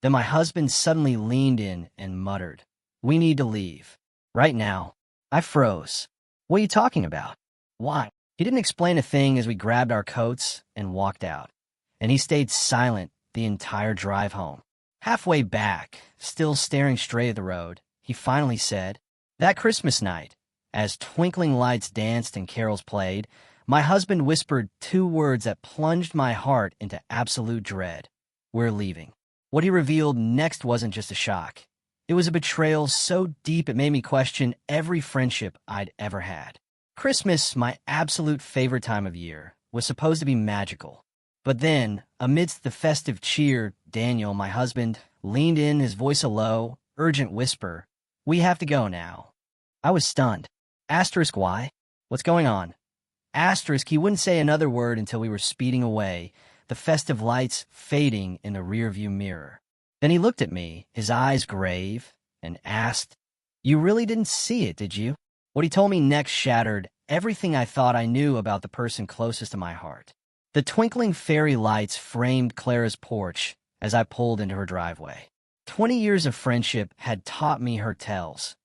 Then my husband suddenly leaned in and muttered, "We need to leave. Right now." I froze. "What are you talking about? Why?" He didn't explain a thing as we grabbed our coats and walked out, and he stayed silent the entire drive home. Halfway back, still staring straight at the road, he finally said, "That Christmas night, as twinkling lights danced and carols played, my husband whispered two words that plunged my heart into absolute dread. We're leaving." What he revealed next wasn't just a shock. It was a betrayal so deep it made me question every friendship I'd ever had. Christmas, my absolute favorite time of year, was supposed to be magical. But then, amidst the festive cheer, Daniel, my husband, leaned in, his voice a low, urgent whisper, "We have to go now." I was stunned. Asterisk why? What's going on? Asterisk, he wouldn't say another word until we were speeding away, the festive lights fading in the rearview mirror. Then he looked at me, his eyes grave, and asked, "You really didn't see it, did you?" What he told me next shattered everything I thought I knew about the person closest to my heart. The twinkling fairy lights framed Clara's porch as I pulled into her driveway. 20 years of friendship had taught me her tells.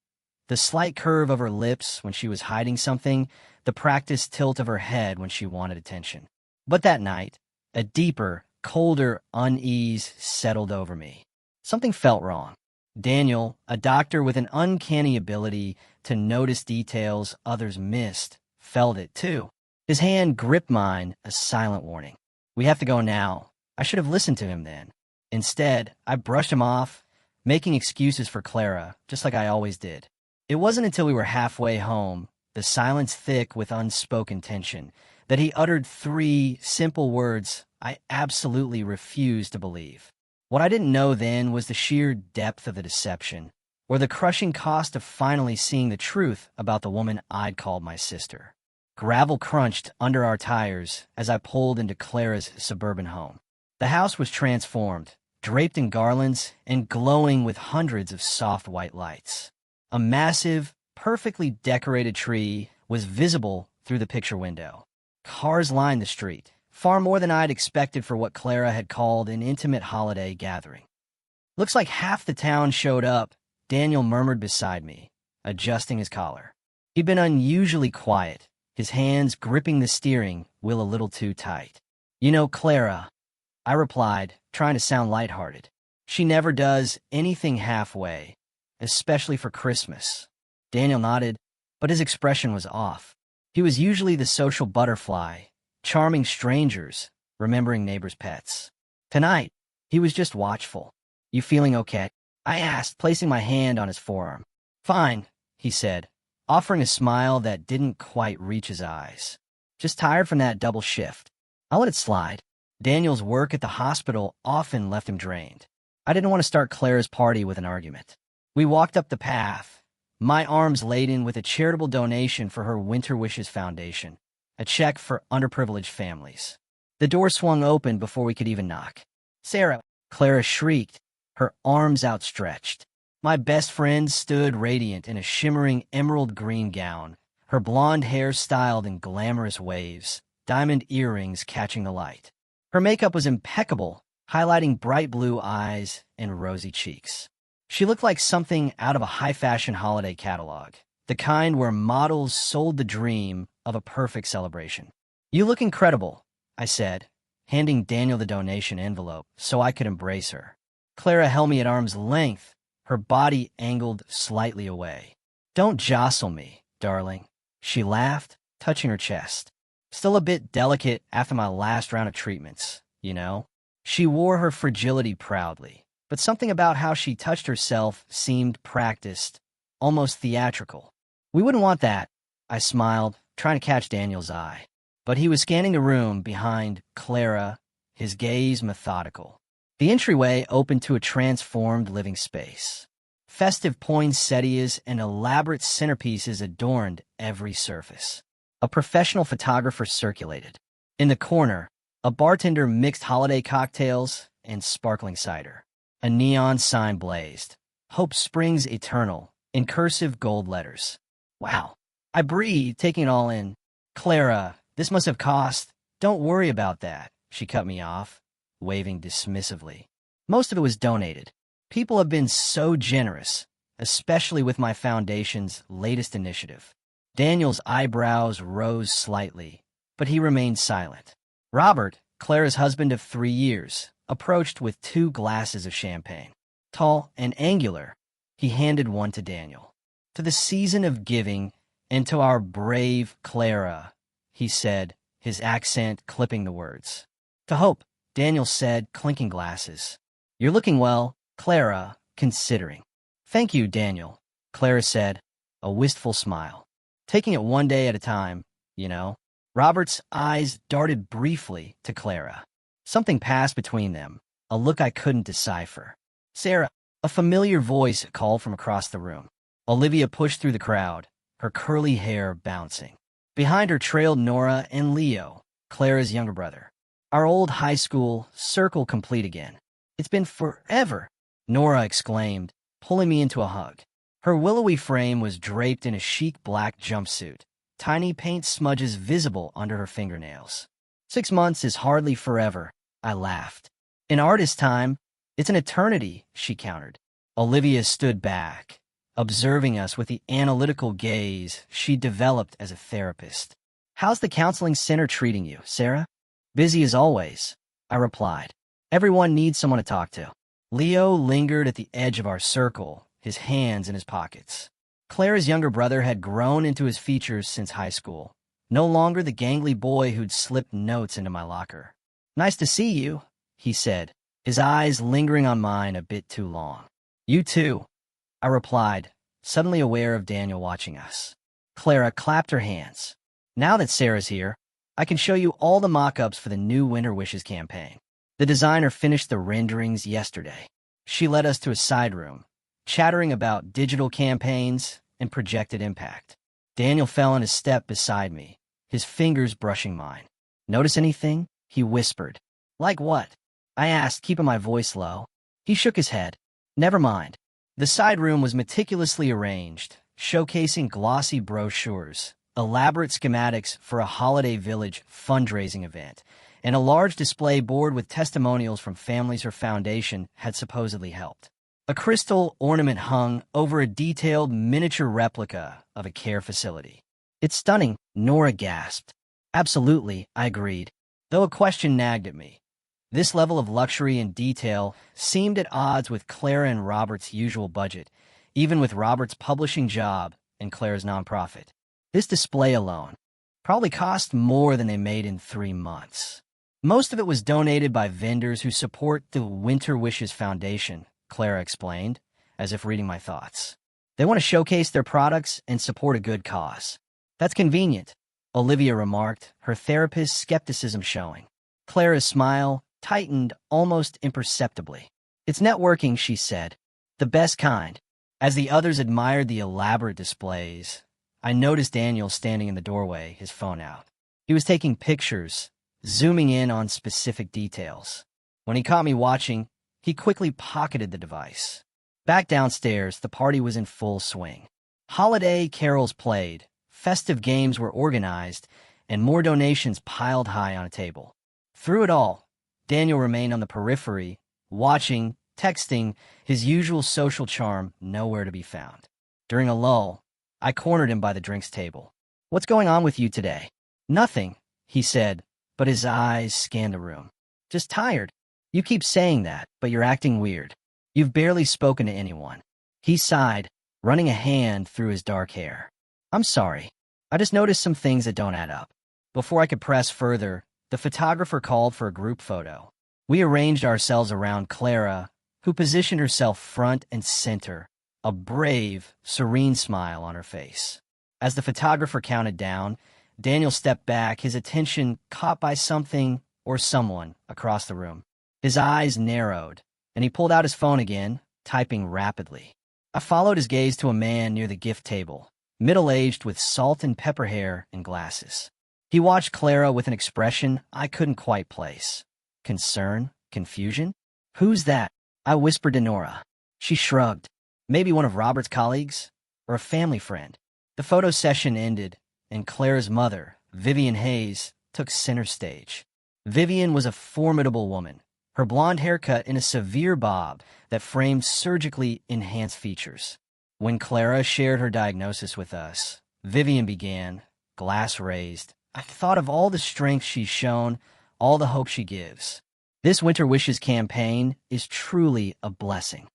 The slight curve of her lips when she was hiding something, the practiced tilt of her head when she wanted attention. But that night, a deeper, colder unease settled over me. Something felt wrong. Daniel, a doctor with an uncanny ability to notice details others missed, felt it too. His hand gripped mine, a silent warning. "We have to go now." I should have listened to him then. Instead, I brushed him off, making excuses for Clara, just like I always did. It wasn't until we were halfway home, the silence thick with unspoken tension, that he uttered three simple words I absolutely refused to believe. What I didn't know then was the sheer depth of the deception, or the crushing cost of finally seeing the truth about the woman I'd called my sister. Gravel crunched under our tires as I pulled into Clara's suburban home. The house was transformed, draped in garlands and glowing with hundreds of soft white lights. A massive, perfectly decorated tree was visible through the picture window. Cars lined the street, far more than I'd expected for what Clara had called an intimate holiday gathering. "Looks like half the town showed up," Daniel murmured beside me, adjusting his collar. He'd been unusually quiet, his hands gripping the steering wheel a little too tight. "You know, Clara," I replied, trying to sound lighthearted. "She never does anything halfway, especially for Christmas." Daniel nodded, but his expression was off. He was usually the social butterfly, charming strangers, remembering neighbors' pets. Tonight, he was just watchful. "You feeling okay?" I asked, placing my hand on his forearm. "Fine," he said, offering a smile that didn't quite reach his eyes. "Just tired from that double shift." I let it slide. Daniel's work at the hospital often left him drained. I didn't want to start Clara's party with an argument. We walked up the path, my arms laden with a charitable donation for her Winter Wishes Foundation, a check for underprivileged families. The door swung open before we could even knock. "Sarah!" Clara shrieked, her arms outstretched. My best friend stood radiant in a shimmering emerald green gown, her blonde hair styled in glamorous waves, diamond earrings catching the light. Her makeup was impeccable, highlighting bright blue eyes and rosy cheeks. She looked like something out of a high-fashion holiday catalog, the kind where models sold the dream of a perfect celebration. "You look incredible," I said, handing Daniel the donation envelope so I could embrace her. Clara held me at arm's length, her body angled slightly away. "Don't jostle me, darling," she laughed, touching her chest. "Still a bit delicate after my last round of treatments, you know?" She wore her fragility proudly, but something about how she touched herself seemed practiced, almost theatrical. "We wouldn't want that," I smiled, trying to catch Daniel's eye. But he was scanning the room behind Clara, his gaze methodical. The entryway opened to a transformed living space. Festive poinsettias and elaborate centerpieces adorned every surface. A professional photographer circulated. In the corner, a bartender mixed holiday cocktails and sparkling cider. A neon sign blazed. "Hope Springs Eternal," in cursive gold letters. Wow. I breathed, taking it all in. "Clara, this must have cost—" "Don't worry about that," she cut me off, waving dismissively. Most of it was donated. People have been so generous, especially with my foundation's latest initiative. Daniel's eyebrows rose slightly, but he remained silent. Robert, Clara's husband of 3 years, approached with 2 glasses of champagne. Tall and angular, he handed one to Daniel. "To the season of giving, and to our brave Clara," he said, his accent clipping the words. "To hope," Daniel said, clinking glasses. "You're looking well, Clara, considering." "Thank you, Daniel," Clara said, a wistful smile. "Taking it one day at a time, you know." Robert's eyes darted briefly to Clara. Something passed between them, a look I couldn't decipher. "Sarah," a familiar voice called from across the room. Olivia pushed through the crowd, her curly hair bouncing. Behind her trailed Nora and Leo, Clara's younger brother. Our old high school circle complete again. "It's been forever," Nora exclaimed, pulling me into a hug. Her willowy frame was draped in a chic black jumpsuit, tiny paint smudges visible under her fingernails. "6 months is hardly forever," I laughed. "In artist time, it's an eternity," she countered. Olivia stood back, observing us with the analytical gaze she developed as a therapist. "How's the counseling center treating you, Sarah?" "Busy as always," I replied. "Everyone needs someone to talk to." Leo lingered at the edge of our circle, his hands in his pockets. Clara's younger brother had grown into his features since high school, no longer the gangly boy who'd slipped notes into my locker. "Nice to see you," he said, his eyes lingering on mine a bit too long. "You too," I replied, suddenly aware of Daniel watching us. Clara clapped her hands. "Now that Sarah's here, I can show you all the mock-ups for the new Winter Wishes campaign. The designer finished the renderings yesterday." She led us to a side room, chattering about digital campaigns and projected impact. Daniel fell in a step beside me, his fingers brushing mine. "Notice anything?" he whispered. "Like what?" I asked, keeping my voice low. He shook his head. "Never mind." The side room was meticulously arranged, showcasing glossy brochures, elaborate schematics for a Holiday Village fundraising event, and a large display board with testimonials from families her foundation had supposedly helped. A crystal ornament hung over a detailed miniature replica of a care facility. "It's stunning," Nora gasped. "Absolutely," I agreed, though a question nagged at me. This level of luxury and detail seemed at odds with Clara and Robert's usual budget, even with Robert's publishing job and Clara's nonprofit. This display alone probably cost more than they made in 3 months. Most of it was donated by vendors who support the Winter Wishes Foundation, Clara explained, as if reading my thoughts. "They want to showcase their products and support a good cause." "That's convenient," Olivia remarked, her therapist's skepticism showing. Clara's smile tightened almost imperceptibly. "It's networking," she said. "The best kind." As the others admired the elaborate displays, I noticed Daniel standing in the doorway, his phone out. He was taking pictures, zooming in on specific details. When he caught me watching, he quickly pocketed the device. Back downstairs, the party was in full swing. Holiday carols played, festive games were organized, and more donations piled high on a table. Through it all, Daniel remained on the periphery, watching, texting, his usual social charm nowhere to be found. During a lull, I cornered him by the drinks table. "What's going on with you today?" "Nothing," he said, but his eyes scanned the room. "Just tired." "You keep saying that, but you're acting weird. You've barely spoken to anyone." He sighed, running a hand through his dark hair. "I'm sorry. I just noticed some things that don't add up." Before I could press further, the photographer called for a group photo. We arranged ourselves around Clara, who positioned herself front and center, a brave, serene smile on her face. As the photographer counted down, Daniel stepped back, his attention caught by something or someone across the room. His eyes narrowed, and he pulled out his phone again, typing rapidly. I followed his gaze to a man near the gift table, middle-aged with salt and pepper hair and glasses. He watched Clara with an expression I couldn't quite place. Concern? Confusion? "Who's that?" I whispered to Nora. She shrugged. "Maybe one of Robert's colleagues? Or a family friend." The photo session ended, and Clara's mother, Vivian Hayes, took center stage. Vivian was a formidable woman, her blonde haircut in a severe bob that framed surgically enhanced features. When Clara shared her diagnosis with us, Vivian began, glass raised. I thought of all the strength she's shown, all the hope she gives. This Winter Wishes campaign is truly a blessing.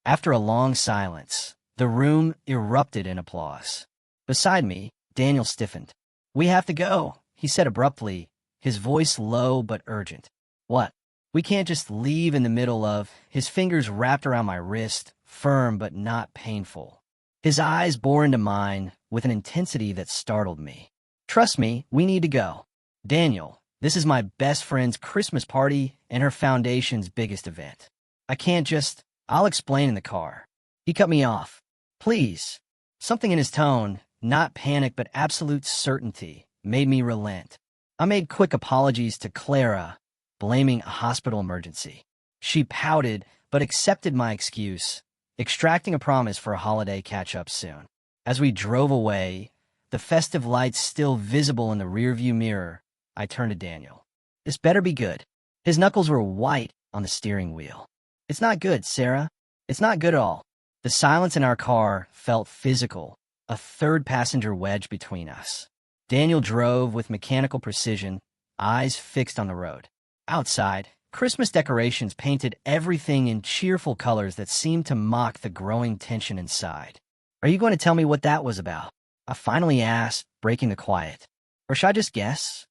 After a long silence, the room erupted in applause. Beside me, Daniel stiffened. "We have to go," he said abruptly, his voice low but urgent. "What? We can't just leave in the middle of—" His fingers wrapped around my wrist, firm but not painful. His eyes bore into mine with an intensity that startled me. "Trust me, we need to go. Daniel, this is my best friend's Christmas party and her foundation's biggest event. I can't just— I'll explain in the car." He cut me off. "Please." Something in his tone, not panic but absolute certainty, made me relent. I made quick apologies to Clara, blaming a hospital emergency. She pouted but accepted my excuse, extracting a promise for a holiday catch-up soon. As we drove away, the festive lights still visible in the rearview mirror, I turned to Daniel. "This better be good." His knuckles were white on the steering wheel. "It's not good, Sarah. It's not good at all." The silence in our car felt physical, a third passenger wedged between us. Daniel drove with mechanical precision, eyes fixed on the road. Outside, Christmas decorations painted everything in cheerful colors that seemed to mock the growing tension inside. "Are you going to tell me what that was about?" I finally asked, breaking the quiet. "Or should I just guess?"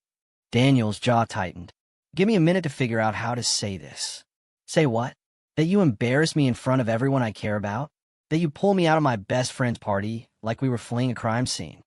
Daniel's jaw tightened. "Give me a minute to figure out how to say this." "Say what?" "That you embarrass me in front of everyone I care about? That you pull me out of my best friend's party like we were fleeing a crime scene?"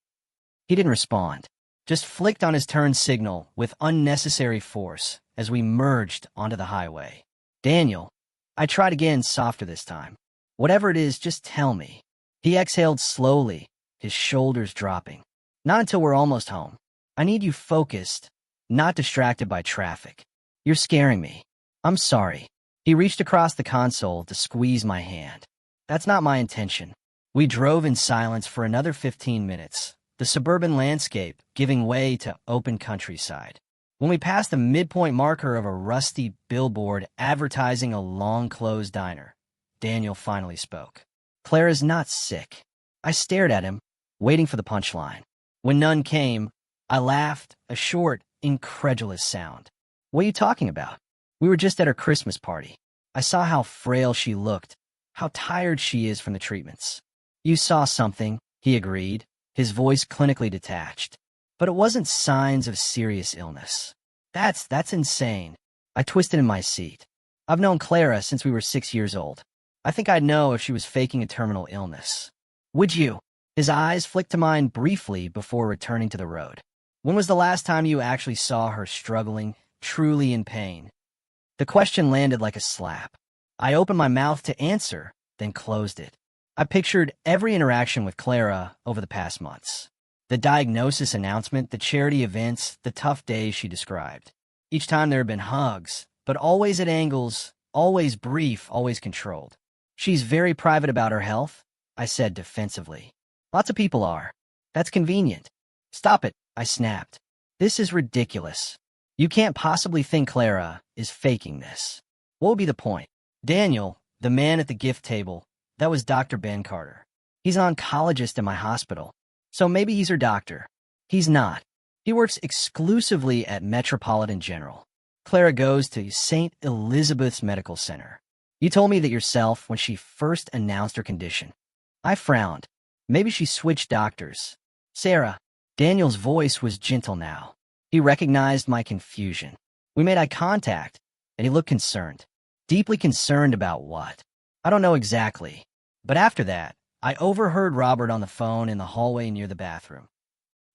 He didn't respond, just flicked on his turn signal with unnecessary force as we merged onto the highway. "Daniel," I tried again, softer this time. "Whatever it is, just tell me." He exhaled slowly, his shoulders dropping. "Not until we're almost home. I need you focused, not distracted by traffic. You're scaring me. I'm sorry." He reached across the console to squeeze my hand. "That's not my intention." We drove in silence for another 15 minutes, the suburban landscape giving way to open countryside. When we passed the midpoint marker of a rusty billboard advertising a long-closed diner, Daniel finally spoke. "Clara's not sick." I stared at him, waiting for the punchline. When none came, I laughed, a short, incredulous sound. "What are you talking about? We were just at her Christmas party. I saw how frail she looked, how tired she is from the treatments." "You saw something," he agreed, his voice clinically detached. "But it wasn't signs of serious illness." That's insane." I twisted in my seat. "I've known Clara since we were 6 years old. I think I'd know if she was faking a terminal illness." "Would you?" His eyes flicked to mine briefly before returning to the road. "When was the last time you actually saw her struggling, truly in pain?" The question landed like a slap. I opened my mouth to answer, then closed it. I pictured every interaction with Clara over the past months. The diagnosis announcement, the charity events, the tough days she described. Each time there had been hugs, but always at angles, always brief, always controlled. "She's very private about her health," I said defensively. "Lots of people are. That's convenient." "Stop it," I snapped. "This is ridiculous. You can't possibly think Clara is faking this. What would be the point?" Daniel, the man at the gift table, that was Dr. Ben Carter. "He's an oncologist in my hospital, so maybe he's her doctor." "He's not. He works exclusively at Metropolitan General. Clara goes to St. Elizabeth's Medical Center. You told me that yourself when she first announced her condition." I frowned. Maybe she switched doctors. "Sarah." Daniel's voice was gentle now. He recognized my confusion. We made eye contact, and he looked concerned. Deeply concerned about what? I don't know exactly. But after that, I overheard Robert on the phone in the hallway near the bathroom.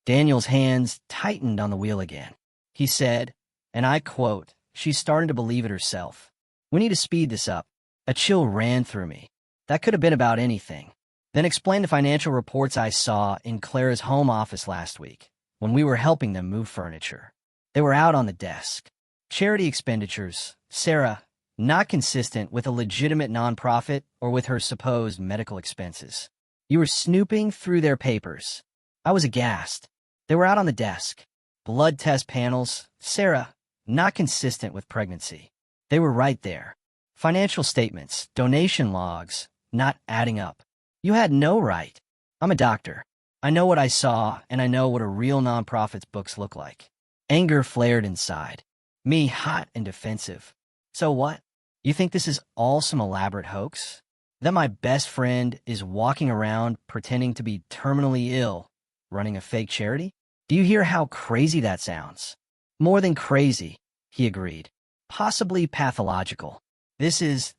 Daniel's hands tightened on the wheel again. He said, and I quote, "She's starting to believe it herself. We need to speed this up." A chill ran through me. That could have been about anything. Then explain the financial reports I saw in Clara's home office last week, when we were helping them move furniture. They were out on the desk. Charity expenditures, Sarah, not consistent with a legitimate nonprofit or with her supposed medical expenses. You were snooping through their papers. I was aghast. They were out on the desk. Blood test panels, Sarah, not consistent with pregnancy. They were right there. Financial statements, donation logs, not adding up. You had no right. I'm a doctor. I know what I saw, and I know what a real nonprofit's books look like. Anger flared inside. Me hot and defensive. So what? You think this is all some elaborate hoax? That my best friend is walking around pretending to be terminally ill, running a fake charity? Do you hear how crazy that sounds? More than crazy, he agreed. Possibly pathological. This is,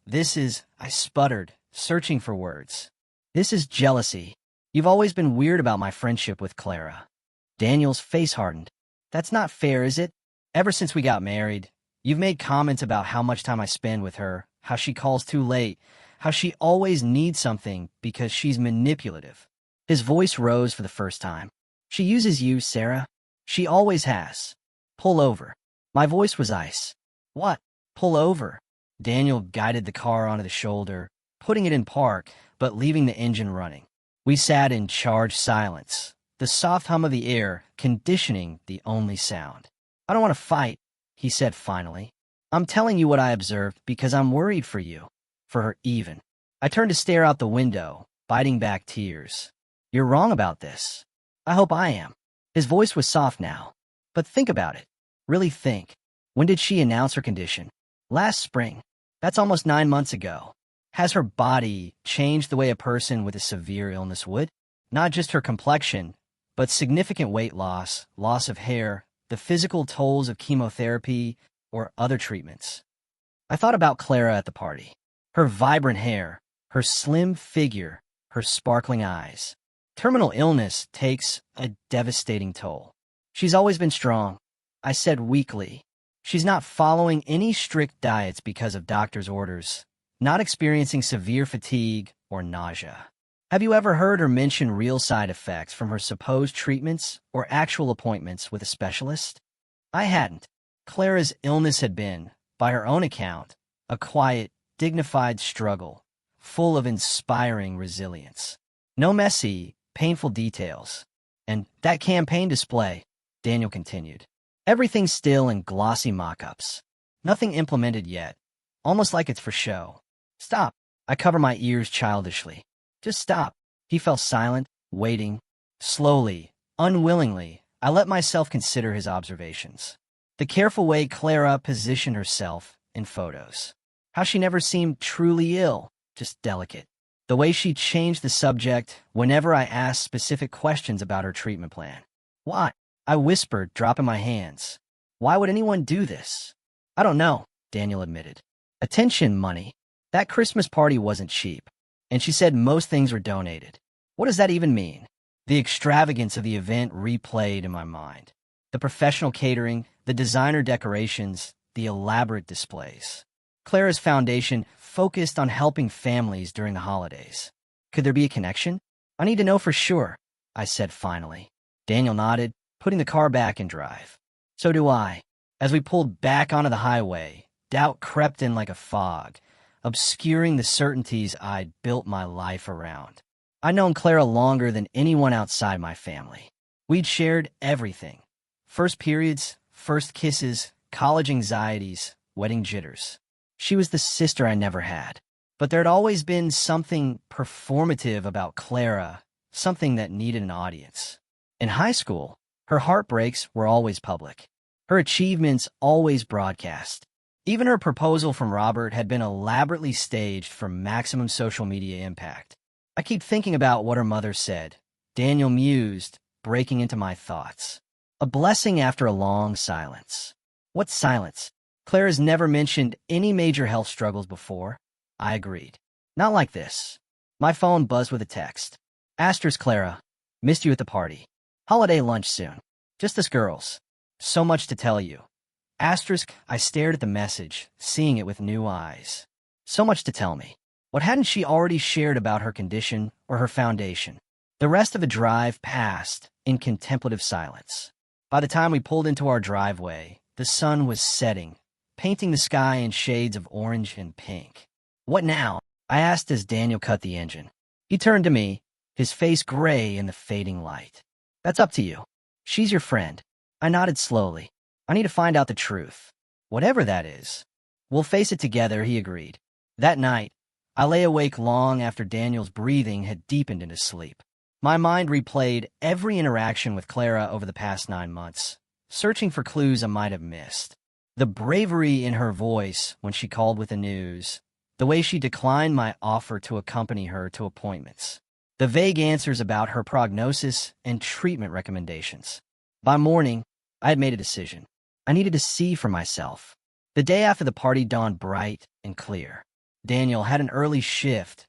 I sputtered, searching for words. This is jealousy. You've always been weird about my friendship with Clara. Daniel's face hardened. That's not fair, is it? Ever since we got married, you've made comments about how much time I spend with her, how she calls too late, how she always needs something because she's manipulative. His voice rose for the first time. She uses you, Sarah. She always has. Pull over. My voice was ice. What? Pull over. Daniel guided the car onto the shoulder, putting it in park, but leaving the engine running. We sat in charged silence, the soft hum of the air conditioning the only sound. I don't want to fight, he said finally. I'm telling you what I observed because I'm worried for you. For her even. I turned to stare out the window, biting back tears. You're wrong about this. I hope I am. His voice was soft now. But think about it. Really think. When did she announce her condition? Last spring. That's almost 9 months ago. Has her body changed the way a person with a severe illness would? Not just her complexion, but significant weight loss, loss of hair, the physical tolls of chemotherapy, or other treatments. I thought about Clara at the party. Her vibrant hair, her slim figure, her sparkling eyes. Terminal illness takes a devastating toll. She's always been strong, I said weakly. She's not following any strict diets because of doctor's orders, not experiencing severe fatigue or nausea. Have you ever heard her mention real side effects from her supposed treatments or actual appointments with a specialist? I hadn't. Clara's illness had been, by her own account, a quiet, dignified struggle, full of inspiring resilience. No messy, painful details. And that campaign display, Daniel continued. Everything still in glossy mock-ups. Nothing implemented yet, almost like it's for show. Stop. I cover my ears childishly. Just stop. He fell silent, waiting. Slowly, unwillingly, I let myself consider his observations. The careful way Clara positioned herself in photos. How she never seemed truly ill, just delicate. The way she changed the subject whenever I asked specific questions about her treatment plan. Why? I whispered, dropping my hands. Why would anyone do this? I don't know, Daniel admitted. Attention money. That Christmas party wasn't cheap. And she said most things were donated. What does that even mean? The extravagance of the event replayed in my mind. The professional catering, the designer decorations, the elaborate displays. Clara's foundation focused on helping families during the holidays. Could there be a connection? I need to know for sure, I said finally. Daniel nodded, putting the car back in drive. So do I. As we pulled back onto the highway, doubt crept in like a fog, obscuring the certainties I'd built my life around. I'd known Clara longer than anyone outside my family. We'd shared everything. First periods, first kisses, college anxieties, wedding jitters. She was the sister I never had. But there'd always been something performative about Clara, something that needed an audience. In high school, her heartbreaks were always public. Her achievements always broadcast. Even her proposal from Robert had been elaborately staged for maximum social media impact. I keep thinking about what her mother said. Daniel mused, breaking into my thoughts. A blessing after a long silence. What silence? Clara's never mentioned any major health struggles before. I agreed. Not like this. My phone buzzed with a text. Asterisk Clara. Missed you at the party. Holiday lunch soon. Just us girls. So much to tell you. Asterisk, I stared at the message, seeing it with new eyes. So much to tell me. What hadn't she already shared about her condition or her foundation? The rest of the drive passed in contemplative silence. By the time we pulled into our driveway, the sun was setting, painting the sky in shades of orange and pink. What now? I asked as Daniel cut the engine. He turned to me, his face gray in the fading light. That's up to you. She's your friend. I nodded slowly. I need to find out the truth. Whatever that is. We'll face it together, he agreed. That night, I lay awake long after Daniel's breathing had deepened into sleep. My mind replayed every interaction with Clara over the past 9 months, searching for clues I might have missed. The bravery in her voice when she called with the news, the way she declined my offer to accompany her to appointments, the vague answers about her prognosis and treatment recommendations. By morning, I had made a decision. I needed to see for myself. The day after the party dawned bright and clear. Daniel had an early shift,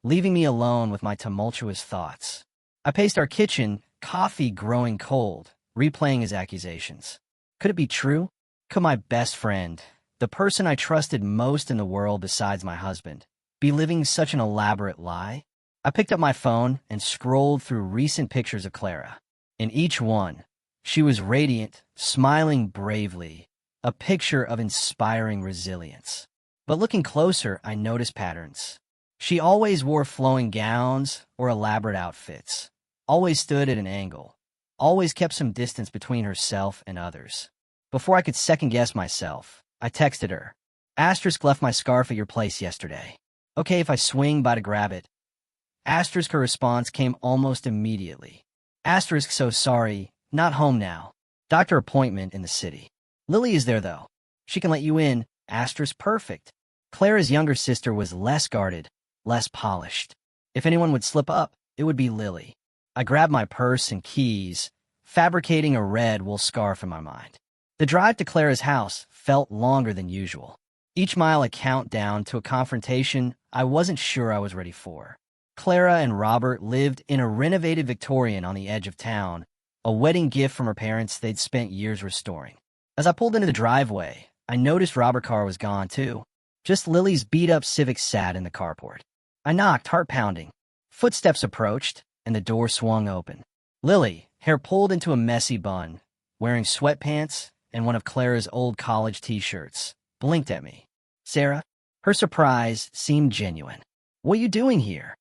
leaving me alone with my tumultuous thoughts. I paced our kitchen, coffee growing cold, replaying his accusations. Could it be true? Could my best friend, the person I trusted most in the world besides my husband, be living such an elaborate lie? I picked up my phone and scrolled through recent pictures of Clara. In each one, she was radiant, smiling bravely, a picture of inspiring resilience. But looking closer, I noticed patterns. She always wore flowing gowns or elaborate outfits, always stood at an angle, always kept some distance between herself and others. Before I could second-guess myself, I texted her. Asterisk left my scarf at your place yesterday. Okay if I swing by to grab it. Asterisk her response came almost immediately. Asterisk so sorry, not home now. Doctor appointment in the city. Lily is there though. She can let you in. Asterisk perfect. Clara's younger sister was less guarded, less polished. If anyone would slip up, it would be Lily. I grabbed my purse and keys, fabricating a red wool scarf in my mind. The drive to Clara's house felt longer than usual. Each mile a countdown to a confrontation I wasn't sure I was ready for. Clara and Robert lived in a renovated Victorian on the edge of town, a wedding gift from her parents they'd spent years restoring. As I pulled into the driveway, I noticed Robert's car was gone too. Just Lily's beat-up Civic sat in the carport. I knocked, heart pounding. Footsteps approached, and the door swung open. Lily, hair pulled into a messy bun, wearing sweatpants and one of Clara's old college t-shirts, blinked at me. Sarah? Her surprise seemed genuine. What are you doing here?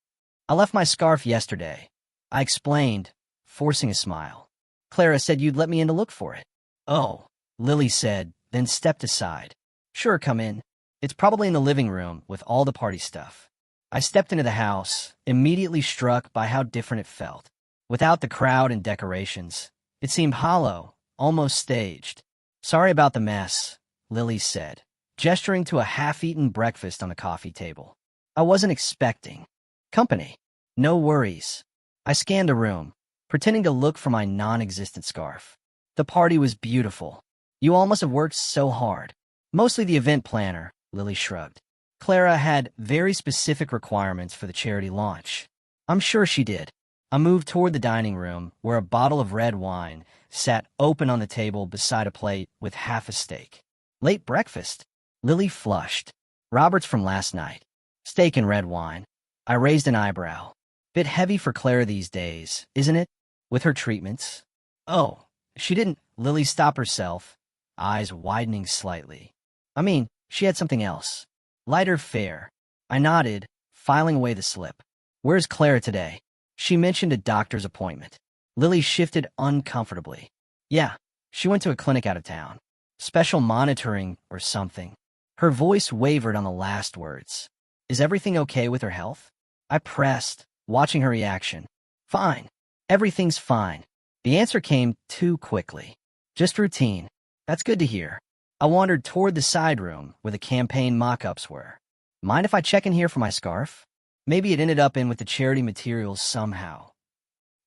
I left my scarf yesterday. I explained, forcing a smile. Clara said you'd let me in to look for it. Oh, Lily said, then stepped aside. Sure, come in. It's probably in the living room with all the party stuff. I stepped into the house, immediately struck by how different it felt. Without the crowd and decorations, it seemed hollow, almost staged. Sorry about the mess, Lily said, gesturing to a half-eaten breakfast on the coffee table. I wasn't expecting company. No worries. I scanned the room, pretending to look for my non-existent scarf. The party was beautiful. You all must have worked so hard. Mostly the event planner, Lily shrugged. Clara had very specific requirements for the charity launch. I'm sure she did. I moved toward the dining room, where a bottle of red wine sat open on the table beside a plate with half a steak. Late breakfast? Lily flushed. Robert's from last night. Steak and red wine. I raised an eyebrow. Bit heavy for Clara these days, isn't it? With her treatments? Oh, she didn't. Lily stopped herself, eyes widening slightly. I mean, she had something else. Lighter fare. I nodded, filing away the slip. Where's Clara today? She mentioned a doctor's appointment. Lily shifted uncomfortably. Yeah, she went to a clinic out of town. Special monitoring or something. Her voice wavered on the last words. Is everything okay with her health? I pressed, watching her reaction. Fine. Everything's fine. The answer came too quickly. Just routine. That's good to hear. I wandered toward the side room where the campaign mock-ups were. Mind if I check in here for my scarf? Maybe it ended up in with the charity materials somehow.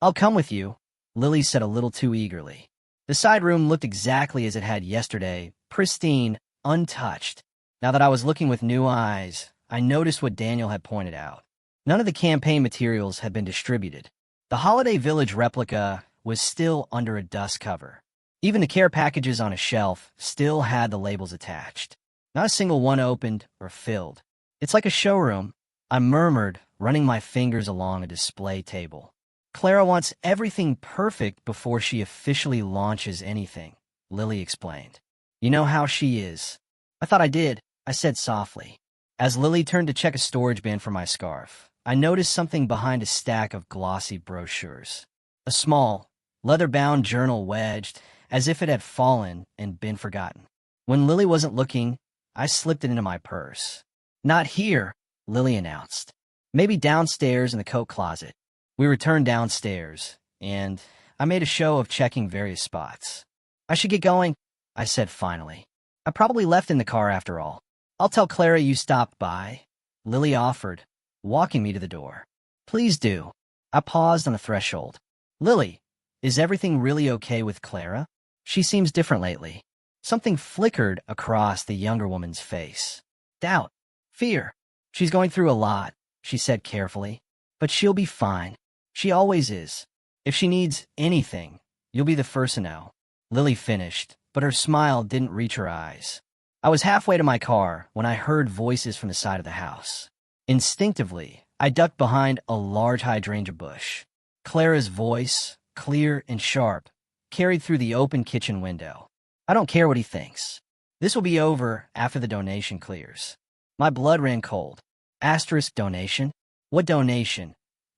I'll come with you, Lily said a little too eagerly. The side room looked exactly as it had yesterday, pristine, untouched. Now that I was looking with new eyes, I noticed what Daniel had pointed out. None of the campaign materials had been distributed. The Holiday Village replica was still under a dust cover. Even the care packages on a shelf still had the labels attached. Not a single one opened or filled. It's like a showroom, I murmured, running my fingers along a display table. Clara wants everything perfect before she officially launches anything, Lily explained. You know how she is. I thought I did, I said softly. As Lily turned to check a storage bin for my scarf, I noticed something behind a stack of glossy brochures. A small, leather-bound journal wedged, as if it had fallen and been forgotten. When Lily wasn't looking, I slipped it into my purse. Not here, Lily announced. Maybe downstairs in the coat closet. We returned downstairs, and I made a show of checking various spots. I should get going, I said finally. I probably left in the car after all. I'll tell Clara you stopped by, Lily offered, walking me to the door. Please do. I paused on the threshold. Lily, is everything really okay with Clara? She seems different lately. Something flickered across the younger woman's face. Doubt. Fear. She's going through a lot, she said carefully. But she'll be fine. She always is. If she needs anything, you'll be the first to know. Lily finished, but her smile didn't reach her eyes. I was halfway to my car when I heard voices from the side of the house. Instinctively, I ducked behind a large hydrangea bush. Clara's voice, clear and sharp, carried through the open kitchen window. I don't care what he thinks. This will be over after the donation clears. My blood ran cold. Asterisk donation? What donation?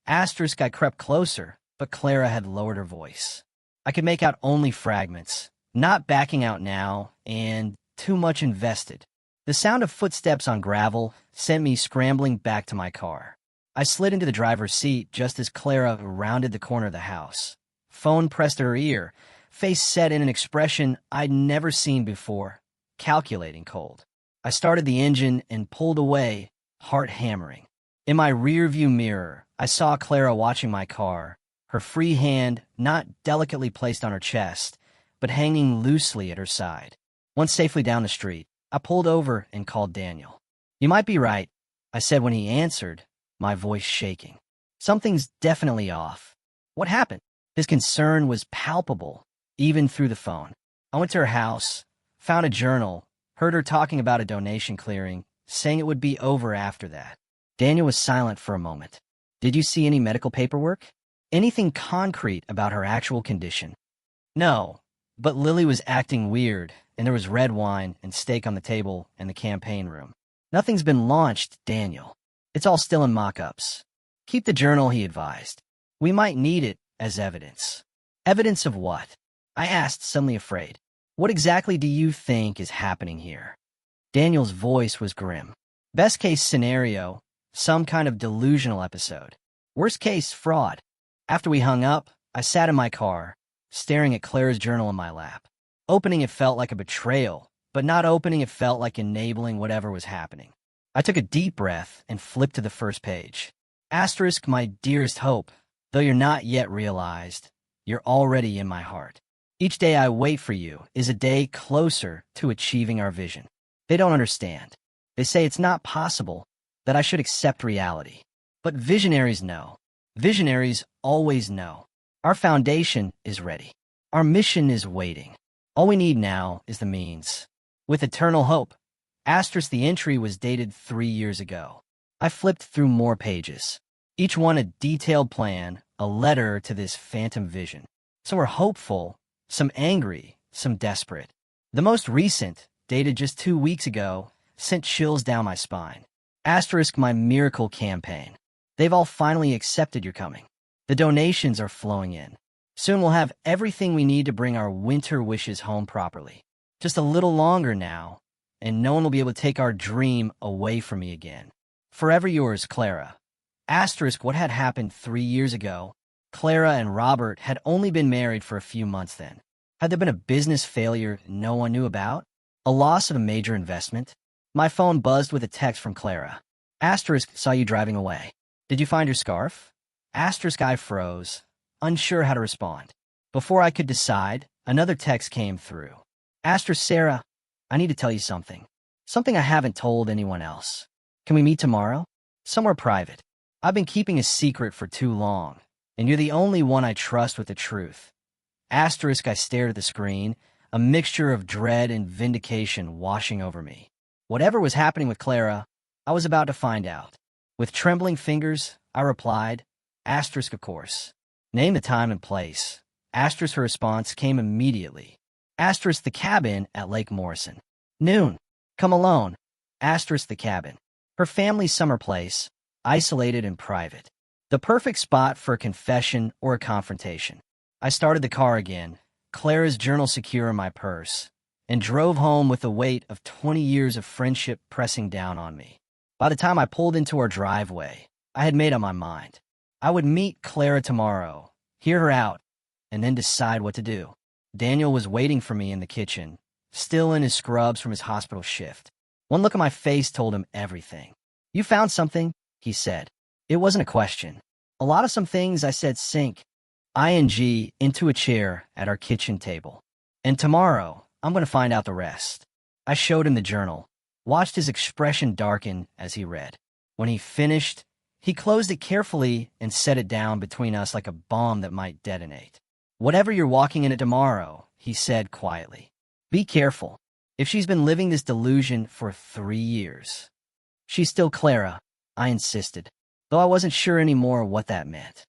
Asterisk I crept closer, but Clara had lowered her voice. I could make out only fragments, not backing out now, and too much invested. The sound of footsteps on gravel sent me scrambling back to my car. I slid into the driver's seat just as Clara rounded the corner of the house. Phone pressed to her ear, face set in an expression I'd never seen before, calculating cold. I started the engine and pulled away, heart hammering. In my rear-view mirror, I saw Clara watching my car, her free hand not delicately placed on her chest, but hanging loosely at her side. Once safely down the street, I pulled over and called Daniel. You might be right, I said when he answered, my voice shaking. Something's definitely off. What happened? His concern was palpable, even through the phone. I went to her house, found a journal, heard her talking about a donation clearing, saying it would be over after that. Daniel was silent for a moment. Did you see any medical paperwork? Anything concrete about her actual condition? No, but Lily was acting weird, and there was red wine and steak on the table in the campaign room. Nothing's been launched, Daniel. It's all still in mock-ups. Keep the journal, he advised. We might need it as evidence. Evidence of what? I asked, suddenly afraid. What exactly do you think is happening here? Daniel's voice was grim. Best case scenario, some kind of delusional episode. Worst case, fraud. After we hung up, I sat in my car, staring at Clara's journal in my lap. Opening it felt like a betrayal, but not opening it felt like enabling whatever was happening. I took a deep breath and flipped to the first page. Asterisk, my dearest hope, though you're not yet realized, you're already in my heart. Each day I wait for you is a day closer to achieving our vision. They don't understand. They say it's not possible, that I should accept reality. But visionaries know. Visionaries always know. Our foundation is ready. Our mission is waiting. All we need now is the means. With eternal hope. Asterisk, the entry was dated 3 years ago. I flipped through more pages. Each one a detailed plan, a letter to this phantom vision. Some were hopeful, some angry, some desperate. The most recent, dated just 2 weeks ago, sent chills down my spine. Asterisk, my miracle campaign. They've all finally accepted your coming. The donations are flowing in. Soon we'll have everything we need to bring our winter wishes home properly. Just a little longer now, and no one will be able to take our dream away from me again. Forever yours, Clara. Asterisk, what had happened 3 years ago? Clara and Robert had only been married for a few months then. Had there been a business failure no one knew about? A loss of a major investment? My phone buzzed with a text from Clara. Asterisk, saw you driving away. Did you find your scarf? Asterisk, I froze, unsure how to respond. Before I could decide, another text came through. Asterisk, Sarah, I need to tell you something. Something I haven't told anyone else. Can we meet tomorrow? Somewhere private. I've been keeping a secret for too long, and you're the only one I trust with the truth. Asterisk, I stared at the screen, a mixture of dread and vindication washing over me. Whatever was happening with Clara, I was about to find out. With trembling fingers, I replied, asterisk, of course. Name the time and place. Asterisk, her response came immediately. Asterisk, the cabin at Lake Morrison. Noon. Come alone. Asterisk, the cabin. Her family's summer place, isolated and private. The perfect spot for a confession or a confrontation. I started the car again, Clara's journal secure in my purse, and drove home with the weight of 20 years of friendship pressing down on me. By the time I pulled into our driveway, I had made up my mind. I would meet Clara tomorrow, hear her out, and then decide what to do. Daniel was waiting for me in the kitchen, still in his scrubs from his hospital shift. One look at my face told him everything. "You found something?" he said. It wasn't a question. A lot of some things I said sink, ing, into a chair at our kitchen table. And tomorrow, I'm going to find out the rest. I showed him the journal, watched his expression darken as he read. When he finished, he closed it carefully and set it down between us like a bomb that might detonate. "Whatever you're walking into tomorrow," he said quietly, "be careful. If she's been living this delusion for 3 years, she's still Clara," I insisted, though I wasn't sure anymore what that meant.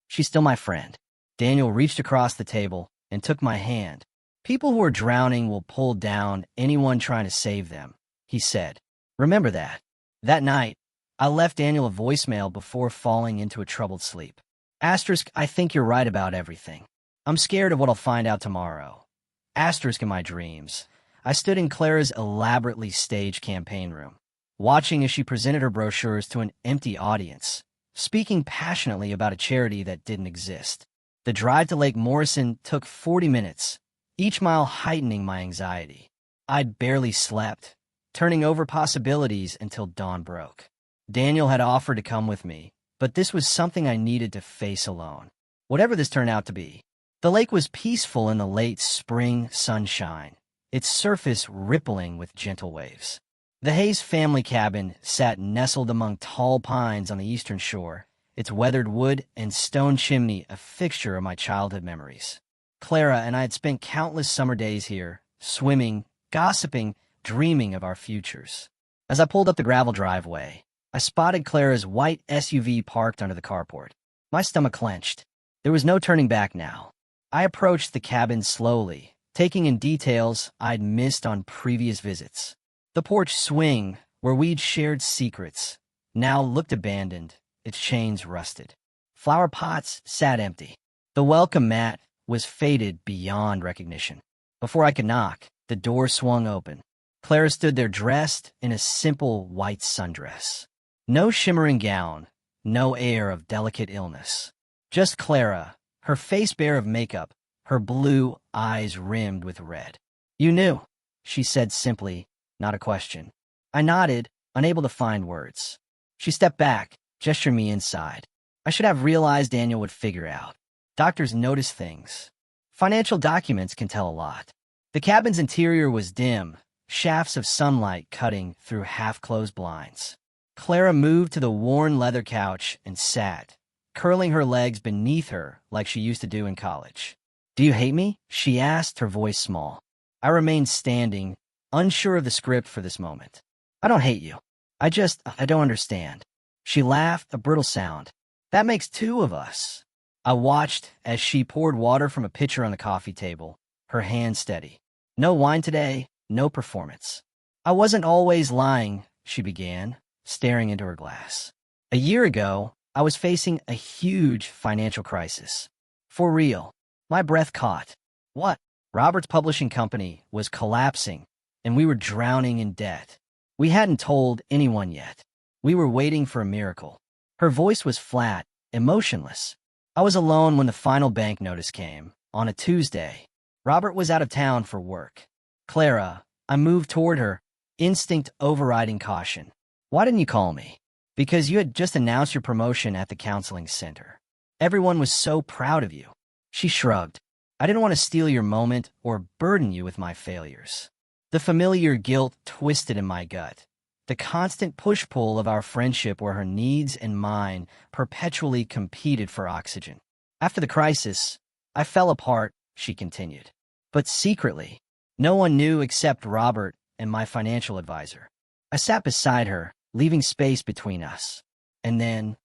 "She's still my friend." Daniel reached across the table and took my hand. "People who are drowning will pull down anyone trying to save them," he said. "Remember that." That night, I left Daniel a voicemail before falling into a troubled sleep. Asterisk, I think you're right about everything. I'm scared of what I'll find out tomorrow. Asterisk in my dreams. I stood in Clara's elaborately staged campaign room, watching as she presented her brochures to an empty audience, speaking passionately about a charity that didn't exist. The drive to Lake Morrison took 40 minutes, each mile heightening my anxiety. I'd barely slept, turning over possibilities until dawn broke. Daniel had offered to come with me, but this was something I needed to face alone. Whatever this turned out to be, the lake was peaceful in the late spring sunshine, its surface rippling with gentle waves. The Hayes family cabin sat nestled among tall pines on the eastern shore, its weathered wood and stone chimney a fixture of my childhood memories. Clara and I had spent countless summer days here, swimming, gossiping, dreaming of our futures. As I pulled up the gravel driveway, I spotted Clara's white SUV parked under the carport. My stomach clenched. There was no turning back now. I approached the cabin slowly, taking in details I'd missed on previous visits. The porch swing, where we'd shared secrets, now looked abandoned, its chains rusted. Flower pots sat empty. The welcome mat was faded beyond recognition. Before I could knock, the door swung open. Clara stood there dressed in a simple white sundress. No shimmering gown, no air of delicate illness. Just Clara, her face bare of makeup, her blue eyes rimmed with red. "You knew," she said simply, not a question. I nodded, unable to find words. She stepped back, gesturing me inside. I should have realized Daniel would figure out. Doctors notice things. Financial documents can tell a lot. The cabin's interior was dim, shafts of sunlight cutting through half-closed blinds. Clara moved to the worn leather couch and sat, curling her legs beneath her like she used to do in college. "Do you hate me?" she asked, her voice small. I remained standing, unsure of the script for this moment. "I don't hate you. I don't understand." She laughed, a brittle sound. "That makes 2 of us." I watched as she poured water from a pitcher on the coffee table, her hand steady. "No wine today, no performance." "I wasn't always lying," she began, staring into her glass. "A year ago, I was facing a huge financial crisis. For real." My breath caught. "What?" "Robert's publishing company was collapsing, and we were drowning in debt. We hadn't told anyone yet. We were waiting for a miracle." Her voice was flat, emotionless. I was alone when the final bank notice came, on a Tuesday. Robert was out of town for work. "Clara," I moved toward her, instinct overriding caution. "Why didn't you call me?" "Because you had just announced your promotion at the counseling center. Everyone was so proud of you." She shrugged. "I didn't want to steal your moment or burden you with my failures." The familiar guilt twisted in my gut. The constant push-pull of our friendship where her needs and mine perpetually competed for oxygen. "After the crisis, I fell apart," she continued. "But secretly, no one knew except Robert and my financial advisor. I sat beside her, leaving space between us. And then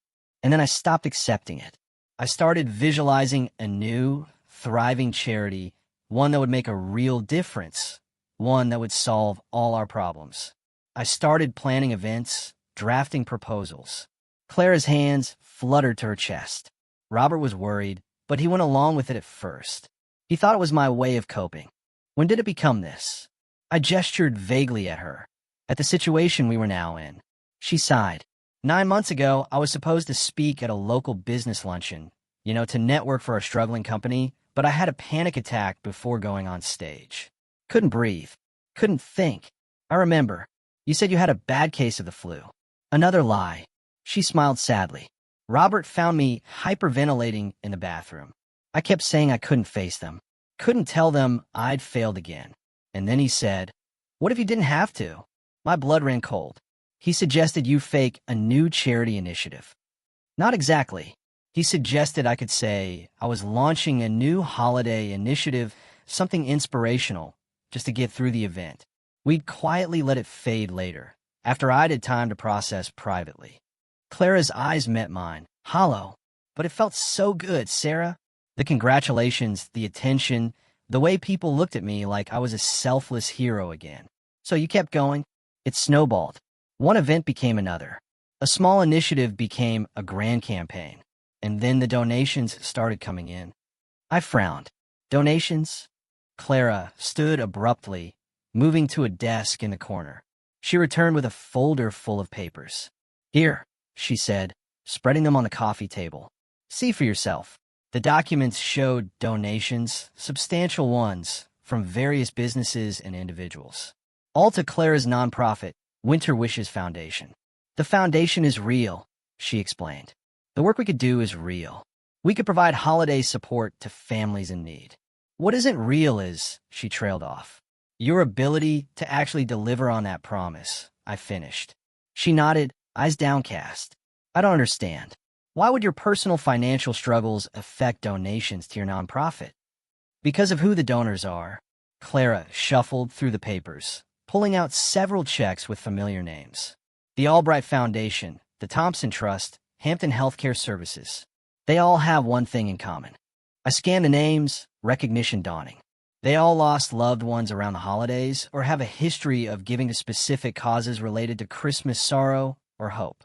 I stopped accepting it. I started visualizing a new, thriving charity, one that would make a real difference, one that would solve all our problems. I started planning events, drafting proposals. Clara's hands fluttered to her chest. Robert was worried, but he went along with it at first. He thought it was my way of coping. When did it become this? I gestured vaguely at her, at the situation we were now in. She sighed. 9 months ago, I was supposed to speak at a local business luncheon, to network for a struggling company, but I had a panic attack before going on stage. Couldn't breathe. Couldn't think. I remember. You said you had a bad case of the flu. Another lie. She smiled sadly. Robert found me hyperventilating in the bathroom. I kept saying I couldn't face them. Couldn't tell them I'd failed again. And then he said, "What if you didn't have to?" My blood ran cold. He suggested you fake a new charity initiative. Not exactly. He suggested I could say I was launching a new holiday initiative, something inspirational, just to get through the event. We'd quietly let it fade later, after I'd had time to process privately. Clara's eyes met mine, hollow, but it felt so good, Sarah. The congratulations, the attention, the way people looked at me like I was a selfless hero again. So you kept going? It snowballed. One event became another. A small initiative became a grand campaign. And then the donations started coming in. I frowned. Donations? Clara stood abruptly, moving to a desk in the corner. She returned with a folder full of papers. "Here," she said, spreading them on the coffee table. "See for yourself." The documents showed donations, substantial ones, from various businesses and individuals. All to Clara's nonprofit, Winter Wishes Foundation. "The foundation is real," she explained. "The work we could do is real. We could provide holiday support to families in need. What isn't real is," she trailed off, "your ability to actually deliver on that promise," I finished. She nodded, eyes downcast. "I don't understand. Why would your personal financial struggles affect donations to your nonprofit?" "Because of who the donors are." Clara shuffled through the papers, pulling out several checks with familiar names. The Albright Foundation, the Thompson Trust, Hampton Healthcare Services. They all have one thing in common. I scanned the names, recognition dawning. They all lost loved ones around the holidays or have a history of giving to specific causes related to Christmas sorrow or hope.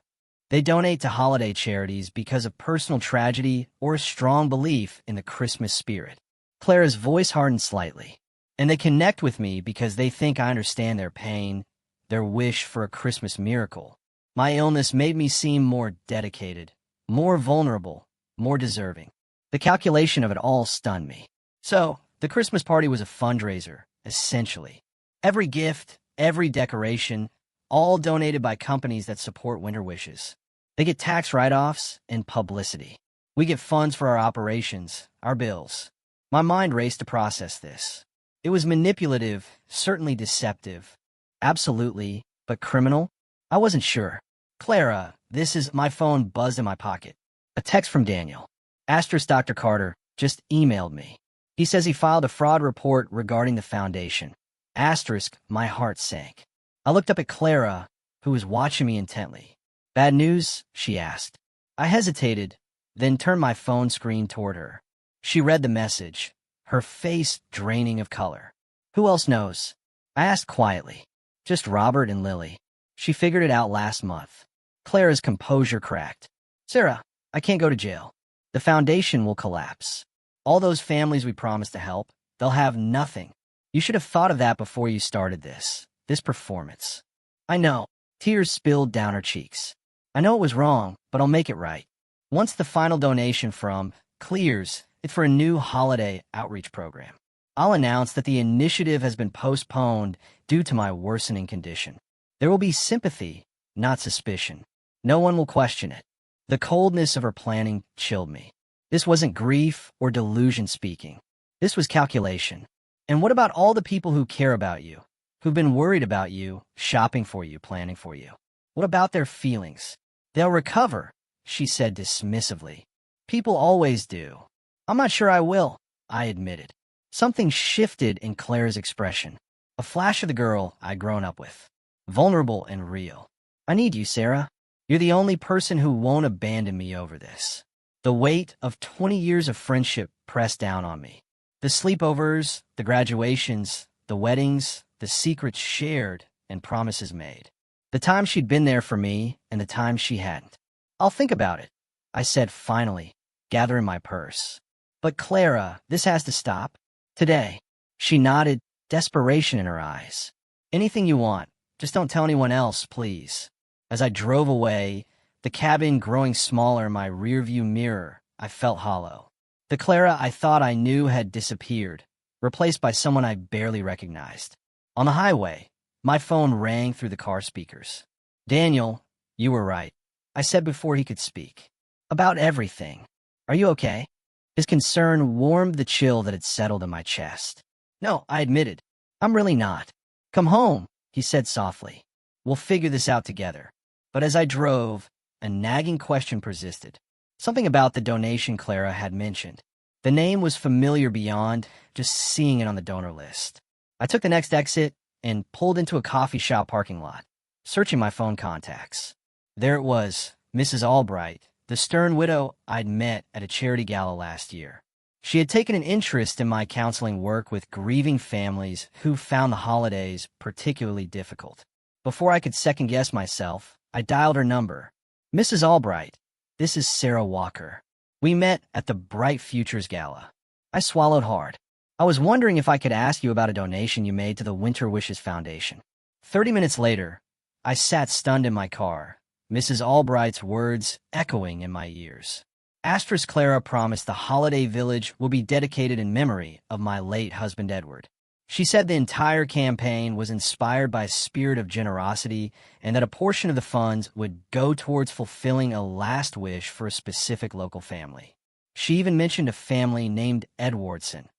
They donate to holiday charities because of personal tragedy or a strong belief in the Christmas spirit. Clara's voice hardened slightly. And they connect with me because they think I understand their pain, their wish for a Christmas miracle. My illness made me seem more dedicated, more vulnerable, more deserving. The calculation of it all stunned me. So, the Christmas party was a fundraiser, essentially. Every gift, every decoration, all donated by companies that support Winter Wishes. They get tax write-offs and publicity. We get funds for our operations, our bills. My mind raced to process this. It was manipulative, certainly deceptive. Absolutely, but criminal? I wasn't sure. "Clara, this is..." My phone buzzed in my pocket. A text from Daniel. Asterisk Dr. Carter just emailed me. He says he filed a fraud report regarding the foundation. Asterisk, my heart sank. I looked up at Clara, who was watching me intently. "Bad news?" she asked. I hesitated, then turned my phone screen toward her. She read the message, her face draining of color. "Who else knows?" I asked quietly. "Just Robert and Lily. She figured it out last month." Clara's composure cracked. "Sarah, I can't go to jail. The foundation will collapse. All those families we promised to help, they'll have nothing. You should have thought of that before you started this performance." "I know." Tears spilled down her cheeks. "I know it was wrong, but I'll make it right. Once the final donation from clears, it's for a new holiday outreach program. I'll announce that the initiative has been postponed due to my worsening condition. There will be sympathy, not suspicion. No one will question it." The coldness of her planning chilled me. This wasn't grief or delusion speaking. This was calculation. And what about all the people who care about you, who've been worried about you, shopping for you, planning for you? What about their feelings? "They'll recover," she said dismissively. "People always do." "I'm not sure I will," I admitted. Something shifted in Clara's expression. A flash of the girl I'd grown up with. Vulnerable and real. "I need you, Sarah. You're the only person who won't abandon me over this." The weight of 20 years of friendship pressed down on me. The sleepovers, the graduations, the weddings, the secrets shared and promises made. The time she'd been there for me and the time she hadn't. "I'll think about it," I said finally, gathering my purse. "But Clara, this has to stop. Today." She nodded, desperation in her eyes. Anything you want. Just don't tell anyone else, please. As I drove away, the cabin growing smaller in my rearview mirror, I felt hollow. The Clara I thought I knew had disappeared, replaced by someone I barely recognized. On the highway, my phone rang through the car speakers. "Daniel, you were right," I said before he could speak. "About everything. Are you okay?" His concern warmed the chill that had settled in my chest. "No," I admitted. "I'm really not." "Come home," he said softly. "We'll figure this out together." But as I drove, a nagging question persisted. Something about the donation Clara had mentioned. The name was familiar beyond just seeing it on the donor list. I took the next exit and pulled into a coffee shop parking lot, searching my phone contacts. There it was, Mrs. Albright, the stern widow I'd met at a charity gala last year. She had taken an interest in my counseling work with grieving families who found the holidays particularly difficult. Before I could second-guess myself, I dialed her number. "Mrs. Albright, this is Sarah Walker. We met at the Bright Futures Gala." I swallowed hard. "I was wondering if I could ask you about a donation you made to the Winter Wishes Foundation." 30 minutes later, I sat stunned in my car, Mrs. Albright's words echoing in my ears. Asterisk Clara promised the holiday village will be dedicated in memory of my late husband Edward. She said the entire campaign was inspired by a spirit of generosity and that a portion of the funds would go towards fulfilling a last wish for a specific local family. She even mentioned a family named Edwardson.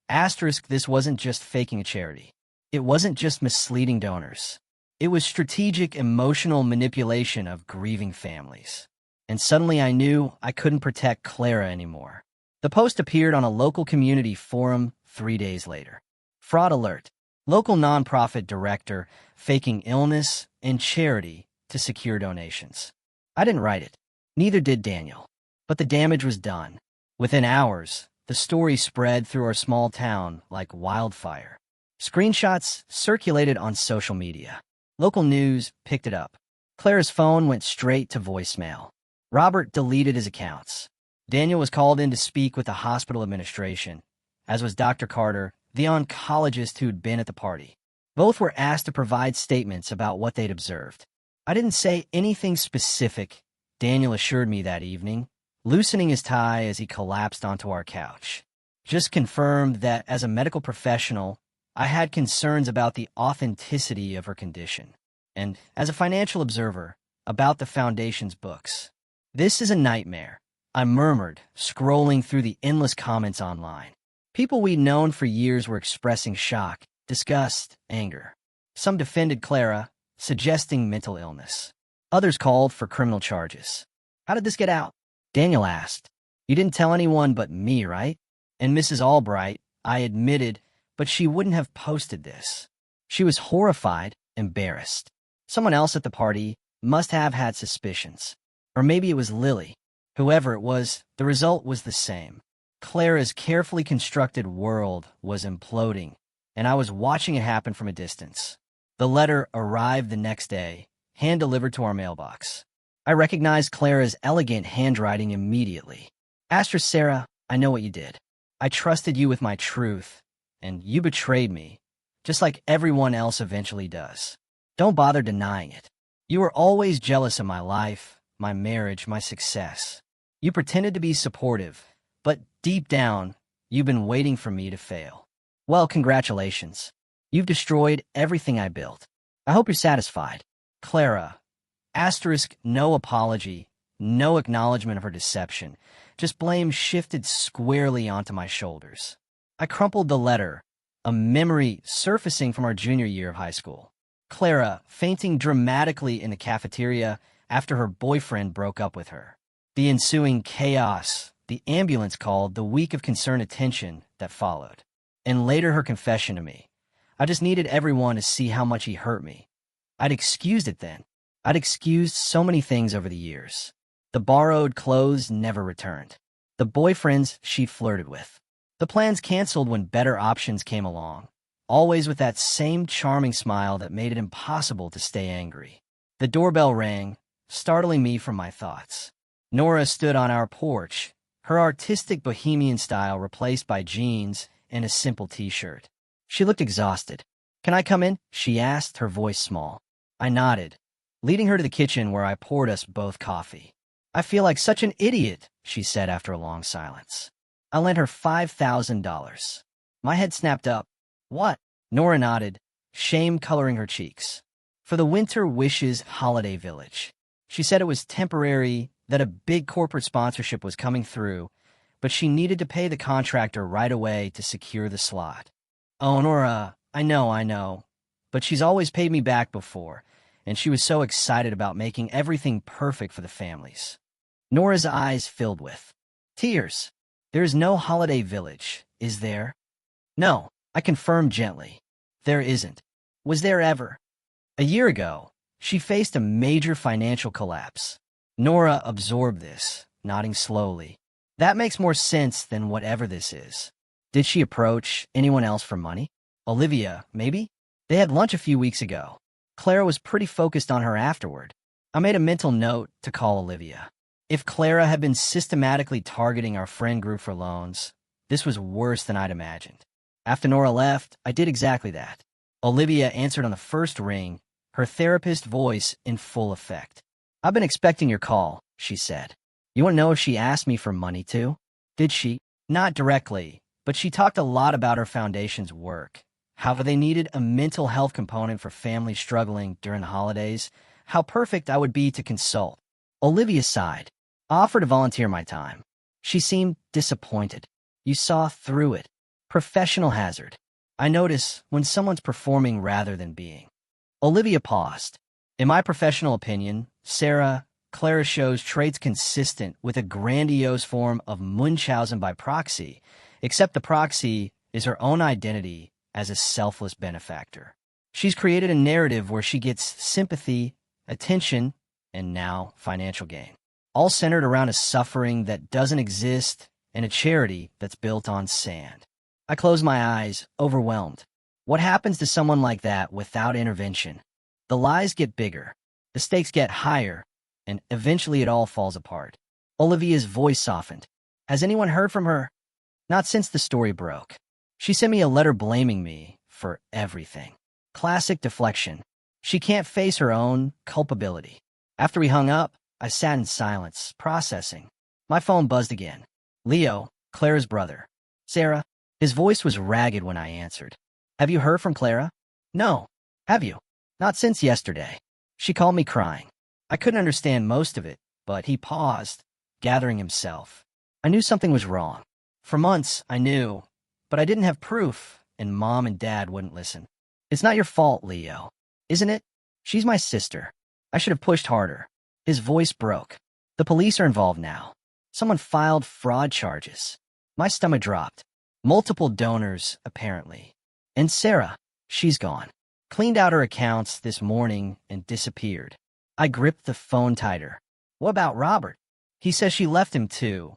Asterisk, this wasn't just faking a charity. It wasn't just misleading donors. It was strategic emotional manipulation of grieving families. And suddenly I knew I couldn't protect Clara anymore. The post appeared on a local community forum 3 days later. Fraud alert. Local nonprofit director faking illness and charity to secure donations. I didn't write it. Neither did Daniel. But the damage was done. Within hours, the story spread through our small town like wildfire. Screenshots circulated on social media. Local news picked it up. Clara's phone went straight to voicemail. Robert deleted his accounts. Daniel was called in to speak with the hospital administration, as was Dr. Carter, the oncologist who'd been at the party. Both were asked to provide statements about what they'd observed. I didn't say anything specific, Daniel assured me that evening, loosening his tie as he collapsed onto our couch. Just confirmed that as a medical professional, I had concerns about the authenticity of her condition, and as a financial observer, about the Foundation's books. "This is a nightmare," I murmured, scrolling through the endless comments online. People we'd known for years were expressing shock, disgust, anger. Some defended Clara, suggesting mental illness. Others called for criminal charges. "How did this get out?" Daniel asked. "You didn't tell anyone but me, right?" And Mrs. Albright, I admitted, but she wouldn't have posted this. She was horrified, embarrassed. Someone else at the party must have had suspicions. Or maybe it was Lily. Whoever it was, the result was the same. Clara's carefully constructed world was imploding, and I was watching it happen from a distance. The letter arrived the next day, hand-delivered to our mailbox. I recognized Clara's elegant handwriting immediately. "Asterisk Sarah, I know what you did. I trusted you with my truth, and you betrayed me, just like everyone else eventually does. Don't bother denying it. You were always jealous of my life, my marriage, my success. You pretended to be supportive, but deep down, you've been waiting for me to fail. Well, congratulations. You've destroyed everything I built. I hope you're satisfied. Clara." Asterisk, no apology, no acknowledgement of her deception, just blame shifted squarely onto my shoulders. I crumpled the letter, a memory surfacing from our junior year of high school. Clara fainting dramatically in the cafeteria after her boyfriend broke up with her. The ensuing chaos, the ambulance called, the week of concerned attention that followed. And later her confession to me. I just needed everyone to see how much he hurt me. I'd excused it then. I'd excused so many things over the years. The borrowed clothes never returned. The boyfriends she flirted with. The plans canceled when better options came along. Always with that same charming smile that made it impossible to stay angry. The doorbell rang, startling me from my thoughts. Nora stood on our porch, her artistic bohemian style replaced by jeans and a simple t-shirt. She looked exhausted. "Can I come in?" she asked, her voice small. I nodded, leading her to the kitchen where I poured us both coffee. "I feel like such an idiot," she said after a long silence. I lent her $5,000. My head snapped up. "What?" Nora nodded, shame coloring her cheeks. "For the Winter Wishes Holiday Village." She said it was temporary, that a big corporate sponsorship was coming through, but she needed to pay the contractor right away to secure the slot. "Oh, Nora, I know. But she's always paid me back before, and she was so excited about making everything perfect for the families." Nora's eyes filled with tears. "There is no holiday village, is there?" "No," I confirmed gently. "There isn't. Was there ever?" A year ago, she faced a major financial collapse. Nora absorbed this, nodding slowly. "That makes more sense than whatever this is." "Did she approach anyone else for money?" "Olivia, maybe?" They had lunch a few weeks ago. Clara was pretty focused on her afterward. I made a mental note to call Olivia. If Clara had been systematically targeting our friend group for loans, this was worse than I'd imagined. After Nora left, I did exactly that. Olivia answered on the first ring, her therapist voice in full effect. "I've been expecting your call," she said. "You want to know if she asked me for money too?" "Did she?" "Not directly, but she talked a lot about her foundation's work. How they needed a mental health component for families struggling during the holidays. How perfect I would be to consult." Olivia sighed. "I offered to volunteer my time." She seemed disappointed. "You saw through it. Professional hazard. I notice when someone's performing rather than being." Olivia paused. "In my professional opinion, Clara shows traits consistent with a grandiose form of Munchausen by proxy, except the proxy is her own identity as a selfless benefactor. She's created a narrative where she gets sympathy, attention, and now financial gain, all centered around a suffering that doesn't exist and a charity that's built on sand." I closed my eyes, overwhelmed. What happens to someone like that without intervention? The lies get bigger, the stakes get higher, and eventually it all falls apart. Olivia's voice softened. "Has anyone heard from her?" "Not since the story broke. She sent me a letter blaming me for everything." Classic deflection. She can't face her own culpability. After we hung up, I sat in silence, processing. My phone buzzed again. Leo, Clara's brother. "Sarah." His voice was ragged when I answered. "Have you heard from Clara?" "No." "Have you?" "Not since yesterday." She called me crying. I couldn't understand most of it, but he paused, gathering himself. I knew something was wrong. For months, I knew, but I didn't have proof, and Mom and Dad wouldn't listen. "It's not your fault, Leo. Isn't it? She's my sister. I should have pushed harder." His voice broke. "The police are involved now. Someone filed fraud charges." My stomach dropped. Multiple donors, apparently. And Sarah, she's gone. Cleaned out her accounts this morning and disappeared. I gripped the phone tighter. "What about Robert?" "He says she left him too,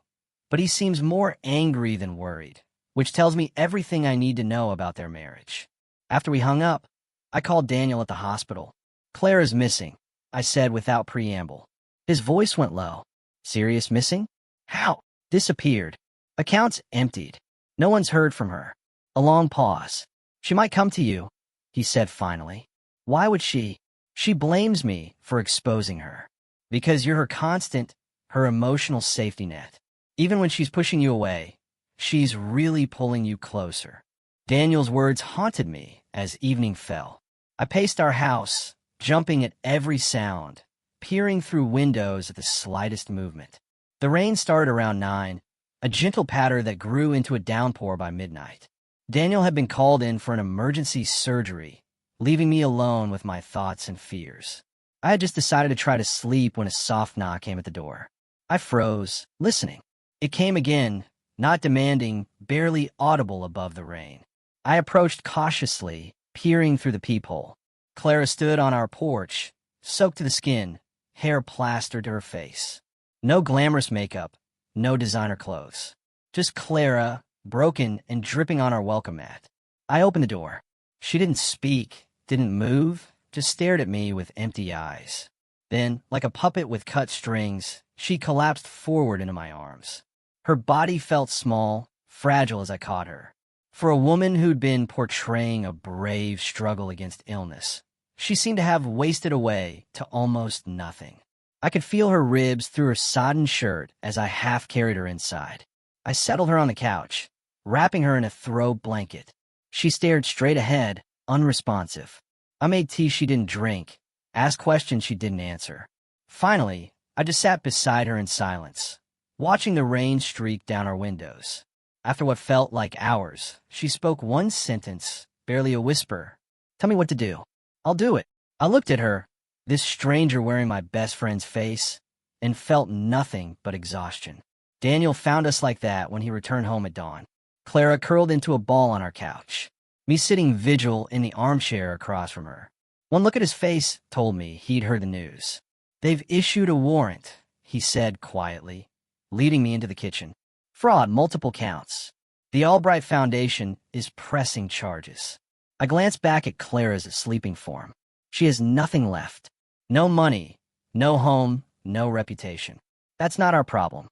but he seems more angry than worried, which tells me everything I need to know about their marriage." After we hung up, I called Daniel at the hospital. "Clara's missing," I said without preamble. His voice went low. "Serious missing?" "How?" "Disappeared. Accounts emptied. No one's heard from her." A long pause. "She might come to you," he said finally. "Why would she?" "She blames me for exposing her. Because you're her constant, her emotional safety net. Even when she's pushing you away, she's really pulling you closer." Daniel's words haunted me as evening fell. I paced our house, jumping at every sound, peering through windows at the slightest movement. The rain started around 9, a gentle patter that grew into a downpour by midnight. Daniel had been called in for an emergency surgery, leaving me alone with my thoughts and fears. I had just decided to try to sleep when a soft knock came at the door. I froze, listening. It came again, not demanding, barely audible above the rain. I approached cautiously, peering through the peephole. Clara stood on our porch, soaked to the skin, hair plastered to her face. No glamorous makeup, no designer clothes. Just Clara, broken and dripping on our welcome mat. I opened the door. She didn't speak, didn't move, just stared at me with empty eyes. Then, like a puppet with cut strings, she collapsed forward into my arms. Her body felt small, fragile as I caught her. For a woman who'd been portraying a brave struggle against illness, she seemed to have wasted away to almost nothing. I could feel her ribs through her sodden shirt as I half-carried her inside. I settled her on the couch, wrapping her in a throw blanket. She stared straight ahead, unresponsive. I made tea she didn't drink, asked questions she didn't answer. Finally, I just sat beside her in silence, watching the rain streak down our windows. After what felt like hours, she spoke one sentence, barely a whisper. "Tell me what to do. I'll do it." I looked at her, this stranger wearing my best friend's face, and felt nothing but exhaustion. Daniel found us like that when he returned home at dawn. Clara curled into a ball on our couch, me sitting vigil in the armchair across from her. One look at his face told me he'd heard the news. "They've issued a warrant," he said quietly, leading me into the kitchen. "Fraud, multiple counts. The Albright Foundation is pressing charges." I glanced back at Clara's sleeping form. She has nothing left. No money, no home, no reputation. "That's not our problem."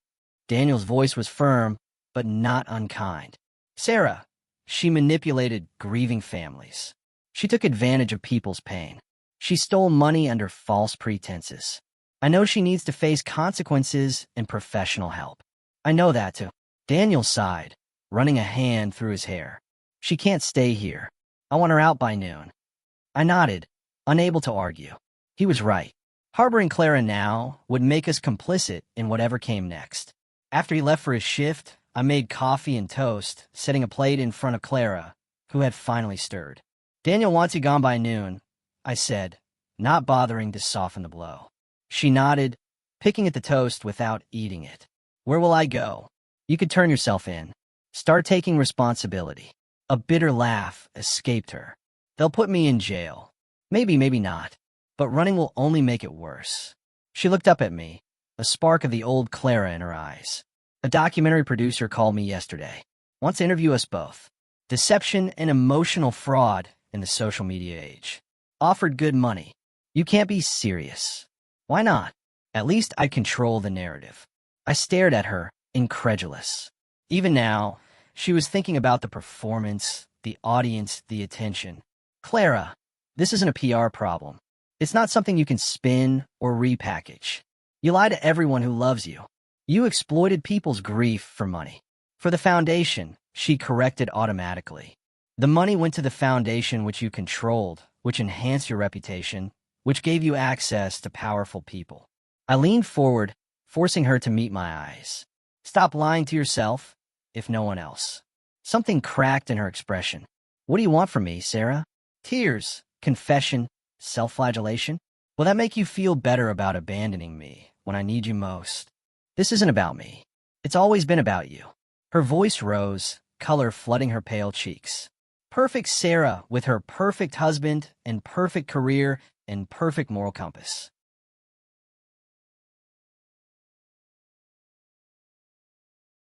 Daniel's voice was firm, but not unkind. "Sarah, she manipulated grieving families. She took advantage of people's pain. She stole money under false pretenses. I know she needs to face consequences and professional help. I know that too." Daniel sighed, running a hand through his hair. "She can't stay here. I want her out by noon." I nodded, unable to argue. He was right. Harboring Clara now would make us complicit in whatever came next. After he left for his shift, I made coffee and toast, setting a plate in front of Clara, who had finally stirred. "Daniel wants you gone by noon," I said, not bothering to soften the blow. She nodded, picking at the toast without eating it. "Where will I go?" "You could turn yourself in. Start taking responsibility." A bitter laugh escaped her. "They'll put me in jail. Maybe, maybe not. But running will only make it worse." She looked up at me, a spark of the old Clara in her eyes. "A documentary producer called me yesterday. Wants to interview us both. Deception and emotional fraud in the social media age. Offered good money. You can't be serious." "Why not? At least I control the narrative." I stared at her, incredulous. Even now, she was thinking about the performance, the audience, the attention. "Clara, this isn't a PR problem. It's not something you can spin or repackage. You lie to everyone who loves you. You exploited people's grief for money. For the foundation," she corrected automatically. "The money went to the foundation which you controlled, which enhanced your reputation, which gave you access to powerful people." I leaned forward, forcing her to meet my eyes. "Stop lying to yourself, if no one else." Something cracked in her expression. "What do you want from me, Sarah? Tears, confession, self-flagellation? Will that make you feel better about abandoning me when I need you most?" "This isn't about me. It's always been about you." Her voice rose, color flooding her pale cheeks. Perfect Sarah with her perfect husband and perfect career and perfect moral compass.